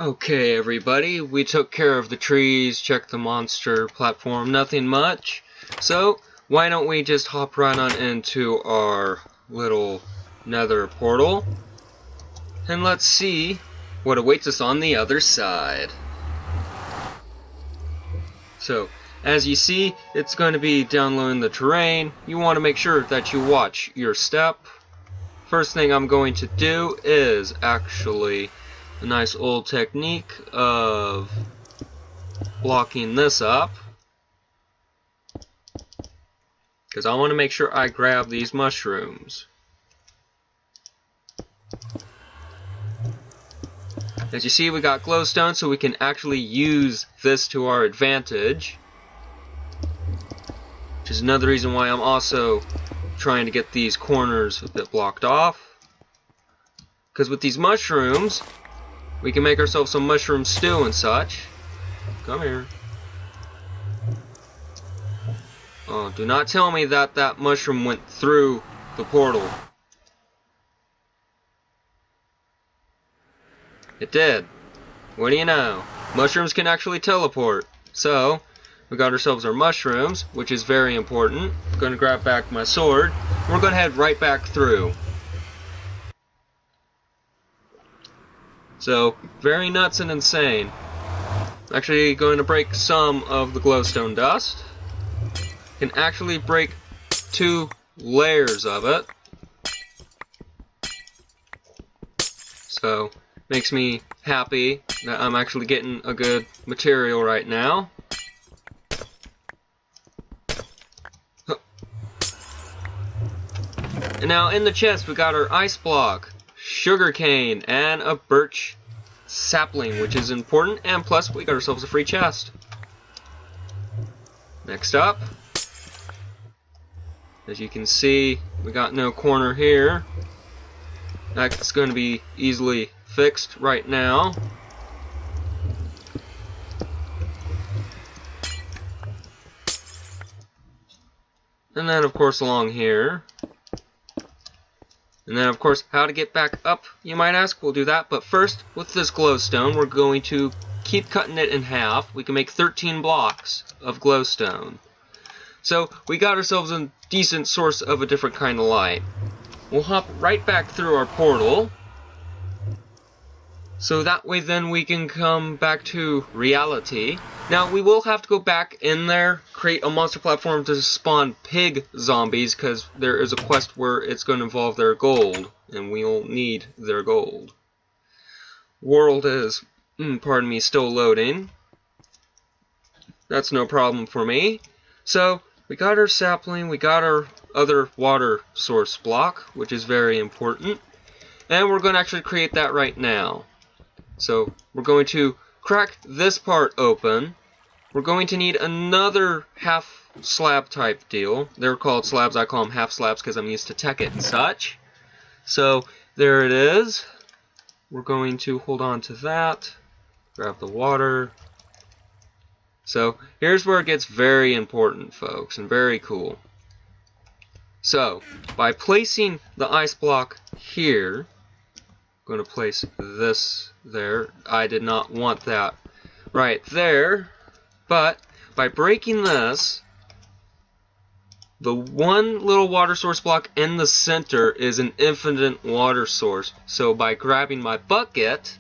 Okay, everybody, we took care of the trees, checked the monster platform, nothing much. So, why don't we just hop right on into our little nether portal, and let's see what awaits us on the other side. So, as you see, it's going to be downloading the terrain. You want to make sure that you watch your step. First thing I'm going to do is actually a nice old technique of blocking this up, because I want to make sure I grab these mushrooms. As you see, we got glowstone, so we can actually use this to our advantage, which is another reason why I'm also trying to get these corners a bit blocked off, because with these mushrooms we can make ourselves some mushroom stew and such. Come here. Oh, do not tell me that that mushroom went through the portal. It did. What do you know? Mushrooms can actually teleport. So, we got ourselves our mushrooms, which is very important. I'm going to grab back my sword. We're going to head right back through. So, very nuts and insane. Actually going to break some of the glowstone dust. Can actually break 2 layers of it. So, makes me happy that I'm actually getting a good material right now. And now in the chest we got our ice block, sugarcane, and a birch sapling, which is important, and plus we got ourselves a free chest. Next up, as you can see, we got no corner here. That's going to be easily fixed right now. And then of course along here. And then of course how to get back up, you might ask. We'll do that, but first with this glowstone we're going to keep cutting it in half. We can make 13 blocks of glowstone. So we got ourselves a decent source of a different kind of light. We'll hop right back through our portal, so that way then we can come back to reality. Now we will have to go back in there, create a monster platform to spawn pig zombies, because there is a quest where it's going to involve their gold, and we'll need their gold. World is, pardon me, still loading. That's no problem for me. So we got our sapling, we got our other water source block, which is very important, and we're going to actually create that right now. So we're going to crack this part open. We're going to need another half slab type deal. They're called slabs, I call them half slabs because I'm used to tech it and such. So there it is. We're going to hold on to that, grab the water. So here's where it gets very important, folks, and very cool. So by placing the ice block here, I'm going to place this there. I did not want that right there, but by breaking this, the one little water source block in the center is an infinite water source. So by grabbing my bucket,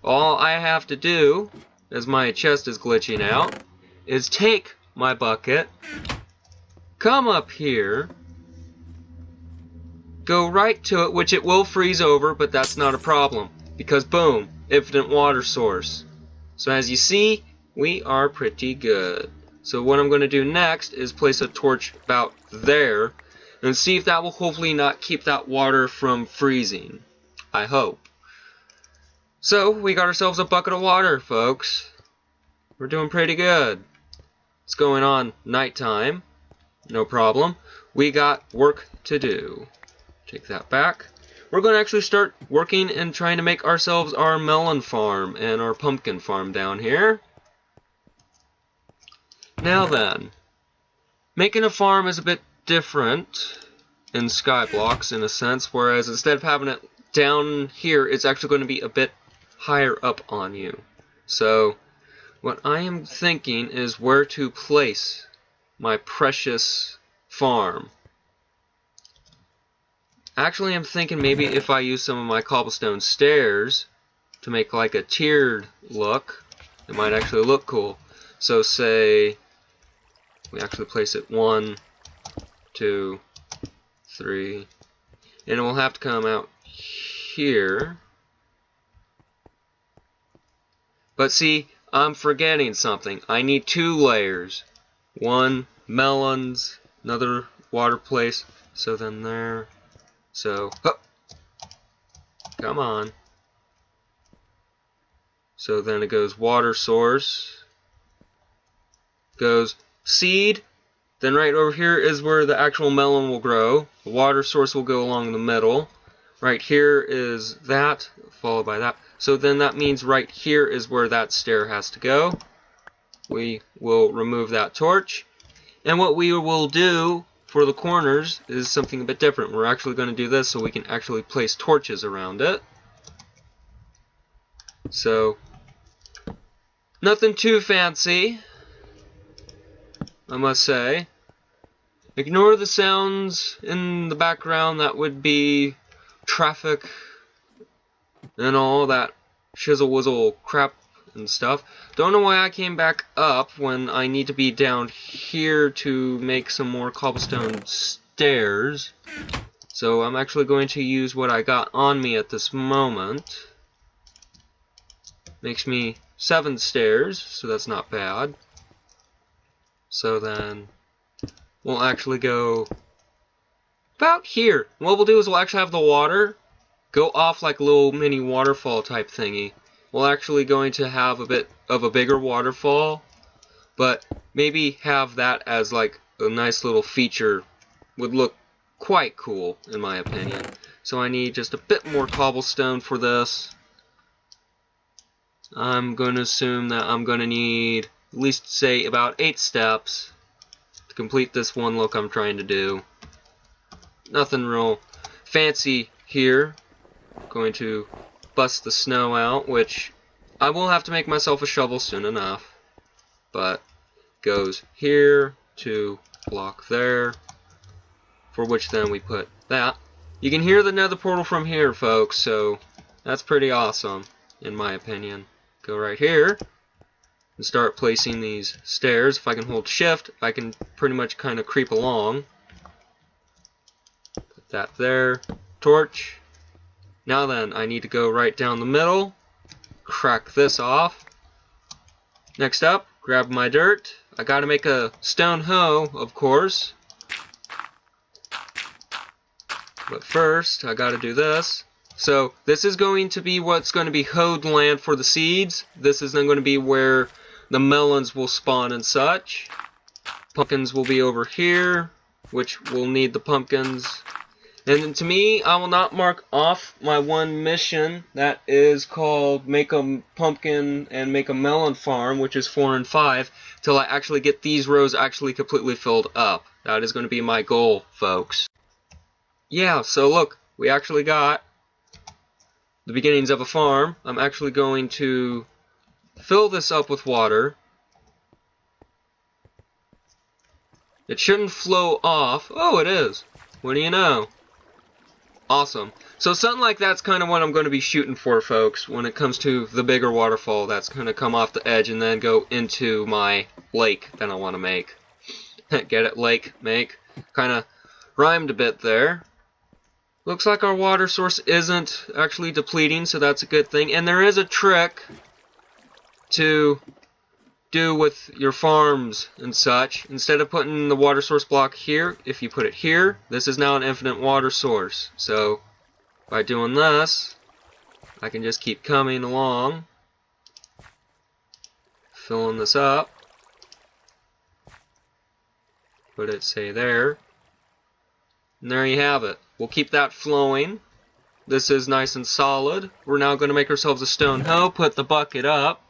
all I have to do, as my chest is glitching out, is take my bucket, come up here, go right to it, which it will freeze over, but that's not a problem, because boom, infinite water source. So as you see, we are pretty good. So what I'm going to do next is place a torch about there, and see if that will hopefully not keep that water from freezing. I hope. So we got ourselves a bucket of water, folks. We're doing pretty good. It's going on nighttime. No problem. We got work to do. Take that back. We're going to actually start working and trying to make ourselves our melon farm and our pumpkin farm down here. Now then, making a farm is a bit different in Skyblocks in a sense, whereas instead of having it down here, it's actually going to be a bit higher up on you. So what I am thinking is where to place my precious farm. Actually, I'm thinking maybe if I use some of my cobblestone stairs to make like a tiered look, it might actually look cool. So say we actually place it 1, 2, 3, and it will have to come out here. But see, I'm forgetting something. I need 2 layers. 1 melons, another water place, so then there. So, come on. So then it goes water source, goes seed, then right over here is where the actual melon will grow. The water source will go along the middle. Right here is that, followed by that. So then that means right here is where that stair has to go. We will remove that torch. And what we will do for the corners is something a bit different. We're actually going to do this so we can actually place torches around it. So, nothing too fancy, I must say. Ignore the sounds in the background. That would be traffic and all that shizzle whizzle crap and stuff. Don't know why I came back up when I need to be down here to make some more cobblestone stairs. So I'm actually going to use what I got on me at this moment. Makes me 7 stairs, so that's not bad. So then we'll actually go about here. What we'll do is we'll actually have the water go off like a little mini waterfall type thingy. We're actually going to have a bit of a bigger waterfall, but maybe have that as like a nice little feature. Would look quite cool in my opinion. So I need just a bit more cobblestone for this. I'm going to assume that I'm going to need at least say about 8 steps to complete this one look I'm trying to do. Nothing real fancy here. Going to bust the snow out, which I will have to make myself a shovel soon enough, but goes here to block there, for which then we put that. You can hear the nether portal from here, folks, so that's pretty awesome in my opinion. Go right here and start placing these stairs. If I can hold shift, I can pretty much kind of creep along. Put that there. Torch. Now then, I need to go right down the middle, crack this off. Next up, grab my dirt. I gotta make a stone hoe, of course. But first, I gotta do this. So, this is going to be what's going to be hoed land for the seeds. This is then going to be where the melons will spawn and such. Pumpkins will be over here, which will need the pumpkins. And to me, I will not mark off my one mission that is called make a pumpkin and make a melon farm, which is 4 and 5, till I actually get these rows actually completely filled up. That is going to be my goal, folks. Yeah, so look, we actually got the beginnings of a farm. I'm actually going to fill this up with water. It shouldn't flow off. Oh, it is. What do you know? Awesome. So something like that's kind of what I'm going to be shooting for, folks, when it comes to the bigger waterfall that's going to come off the edge and then go into my lake that I want to make. Get it? Lake, make. Kind of rhymed a bit there. Looks like our water source isn't actually depleting, so that's a good thing. And there is a trick to do with your farms and such. Instead of putting the water source block here, if you put it here, this is now an infinite water source. So by doing this, I can just keep coming along, filling this up. Put it, say, there. And there you have it. We'll keep that flowing. This is nice and solid. We're now going to make ourselves a stone hoe, put the bucket up.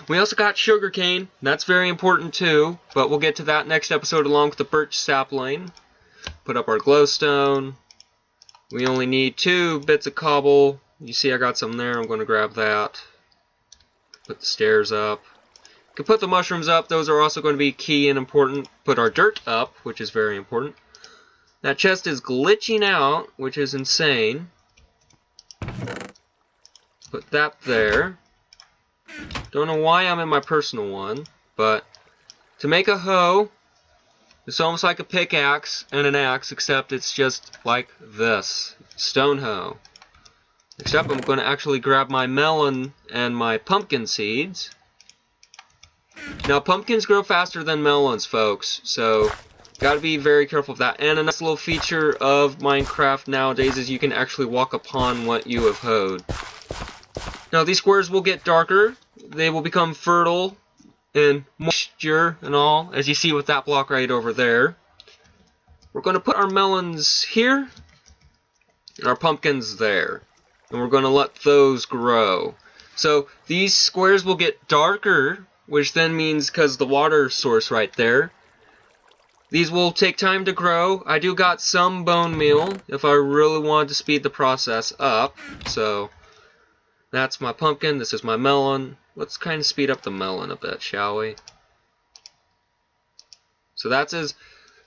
We also got sugarcane. That's very important too, but we'll get to that next episode along with the birch sapling. Put up our glowstone. We only need 2 bits of cobble You see I got some there. I'm going to grab that. Put the stairs up. You can put the mushrooms up. Those are also going to be key and important. Put our dirt up, which is very important. That chest is glitching out, which is insane. Put that there. Don't know why I'm in my personal one, but to make a hoe, it's almost like a pickaxe and an axe, except it's just like this. Stone hoe. Except I'm going to actually grab my melon and my pumpkin seeds. Now, pumpkins grow faster than melons, folks, so gotta be very careful of that. And a nice little feature of Minecraft nowadays is you can actually walk upon what you have hoed. Now, these squares will get darker. They will become fertile in moisture and all, as you see with that block right over there. We're going to put our melons here and our pumpkins there. And we're going to let those grow. So these squares will get darker, which then means because the water source right there. These will take time to grow. I do got some bone meal if I really wanted to speed the process up. So that's my pumpkin. This is my melon. Let's kind of speed up the melon a bit, shall we? So that's as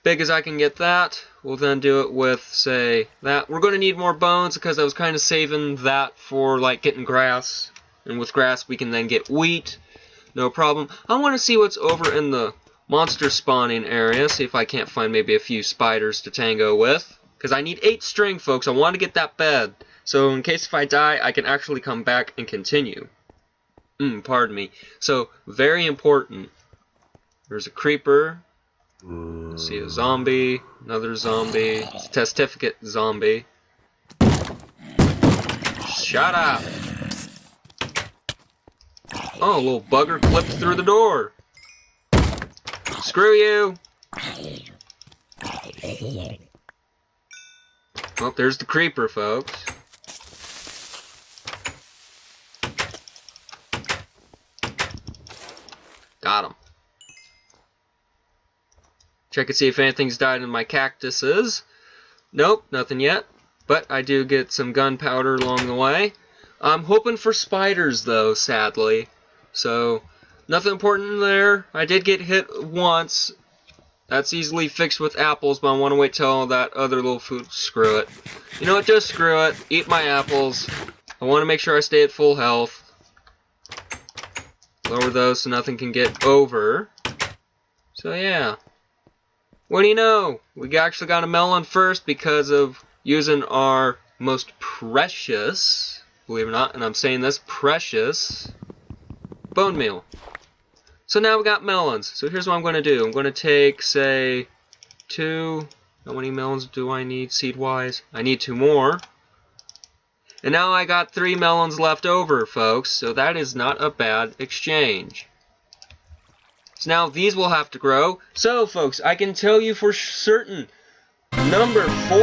big as I can get that. We'll then do it with, say, that. We're going to need more bones because I was kind of saving that for, like, getting grass. And with grass, we can then get wheat. No problem. I want to see what's over in the monster spawning area. See if I can't find maybe a few spiders to tango with. Because I need 8 string, folks. I want to get that bed. So in case if I die, I can actually come back and continue. Pardon me. So, very important. There's a creeper. Let's see, a zombie. Another zombie. It's a testificate zombie. Shut up! Oh, a little bugger clipped through the door. Screw you! Well, there's the creeper, folks. Got him. Check and see if anything's died in my cactuses. Nope, nothing yet. But I do get some gunpowder along the way. I'm hoping for spiders, though, sadly. So, nothing important there. I did get hit once. That's easily fixed with apples, but I want to wait till all that other little food. Screw it. You know what? Just screw it. Eat my apples. I want to make sure I stay at full health. Lower those so nothing can get over. So yeah. What do you know? We actually got a melon first because of using our most precious, believe it or not, and I'm saying this, precious, bone meal. So now we got melons. So here's what I'm going to do. I'm going to take, say, 2. How many melons do I need seed-wise? I need 2 more. And now I got 3 melons left over, folks, so that is not a bad exchange. So now these will have to grow. So, folks, I can tell you for certain, number 4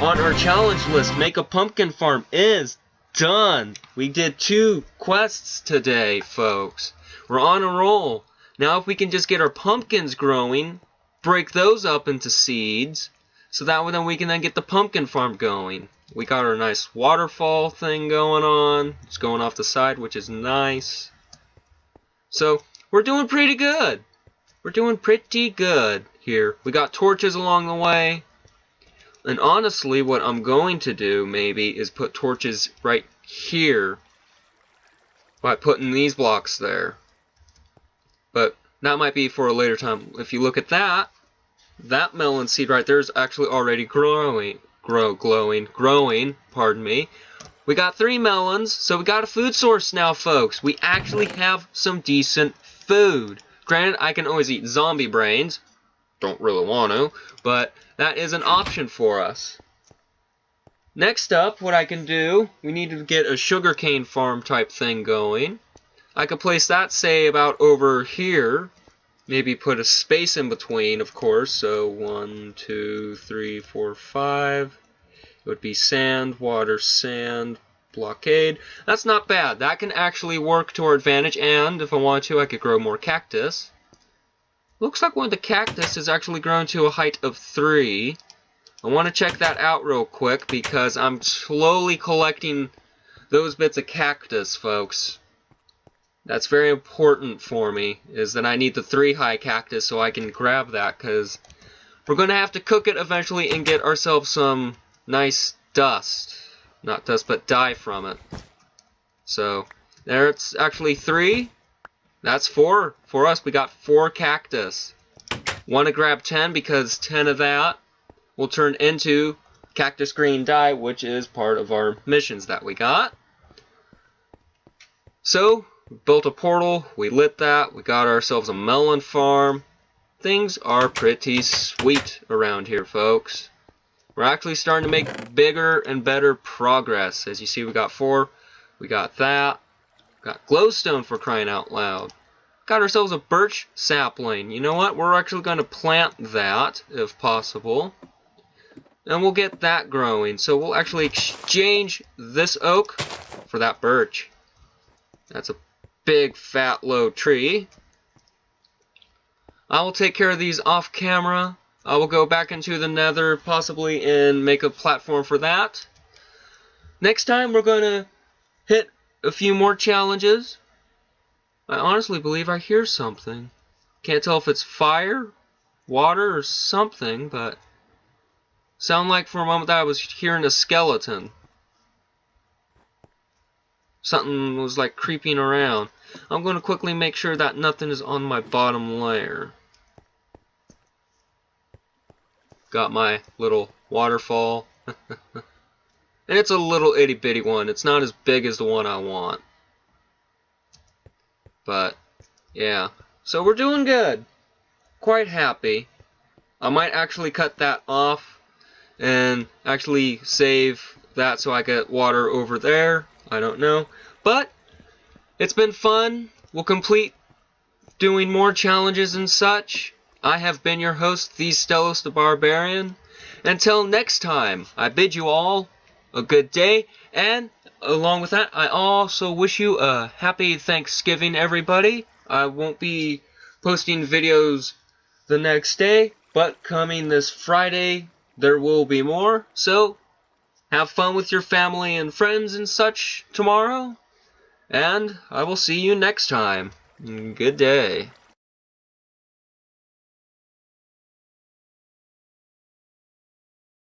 on our challenge list, make a pumpkin farm, is done. We did 2 quests today, folks. We're on a roll. Now if we can just get our pumpkins growing, break those up into seeds, so that way then we can then get the pumpkin farm going. We got our nice waterfall thing going on. It's going off the side, which is nice. So, we're doing pretty good. We're doing pretty good here. We got torches along the way. And honestly, what I'm going to do, maybe, is put torches right here by putting these blocks there. But that might be for a later time. If you look at that melon seed right there is actually already growing, pardon me. We got 3 melons, so we got a food source now, folks. We actually have some decent food. Granted, I can always eat zombie brains. Don't really want to, but that is an option for us. Next up, what I can do, we need to get a sugarcane farm type thing going. I could place that, say, about over here. Maybe put a space in between, of course. So 1, 2, 3, 4, 5. It would be sand, water, sand, blockade. That's not bad. That can actually work to our advantage. And if I wanted to, I could grow more cactus. Looks like one of the cactus is actually grown to a height of 3. I want to check that out real quick because I'm slowly collecting those bits of cactus, folks. That's very important for me, is that I need the 3 high cactus so I can grab that, because we're going to have to cook it eventually and get ourselves some nice dust. Not dust, but dye from it. So, there it's actually 3. That's 4. For us, we got 4 cactus. Want to grab 10 because 10 of that will turn into cactus green dye, which is part of our missions that we got. So, we built a portal, we lit that, we got ourselves a melon farm. Things are pretty sweet around here, folks. We're actually starting to make bigger and better progress. As you see, we got 4. We got that. Got glowstone, for crying out loud. Got ourselves a birch sapling. You know what? We're actually going to plant that, if possible. And we'll get that growing. So we'll actually exchange this oak for that birch. That's a big, fat, low tree. I will take care of these off camera. I will go back into the nether, possibly, and make a platform for that. Next time, we're going to hit a few more challenges. I honestly believe I hear something. Can't tell if it's fire, water, or something, but sound like for a moment that I was hearing a skeleton. Something was like creeping around. I'm going to quickly make sure that nothing is on my bottom layer. Got my little waterfall. And it's a little itty bitty one. It's not as big as the one I want. But, yeah. So we're doing good. Quite happy. I might actually cut that off and actually save that so I get water over there. I don't know. But, it's been fun. We'll complete doing more challenges and such. I have been your host, Thestelos the Barbarian. Until next time, I bid you all a good day, and along with that, I also wish you a happy Thanksgiving, everybody. I won't be posting videos the next day, but coming this Friday, there will be more. So, have fun with your family and friends and such tomorrow, and I will see you next time. Good day.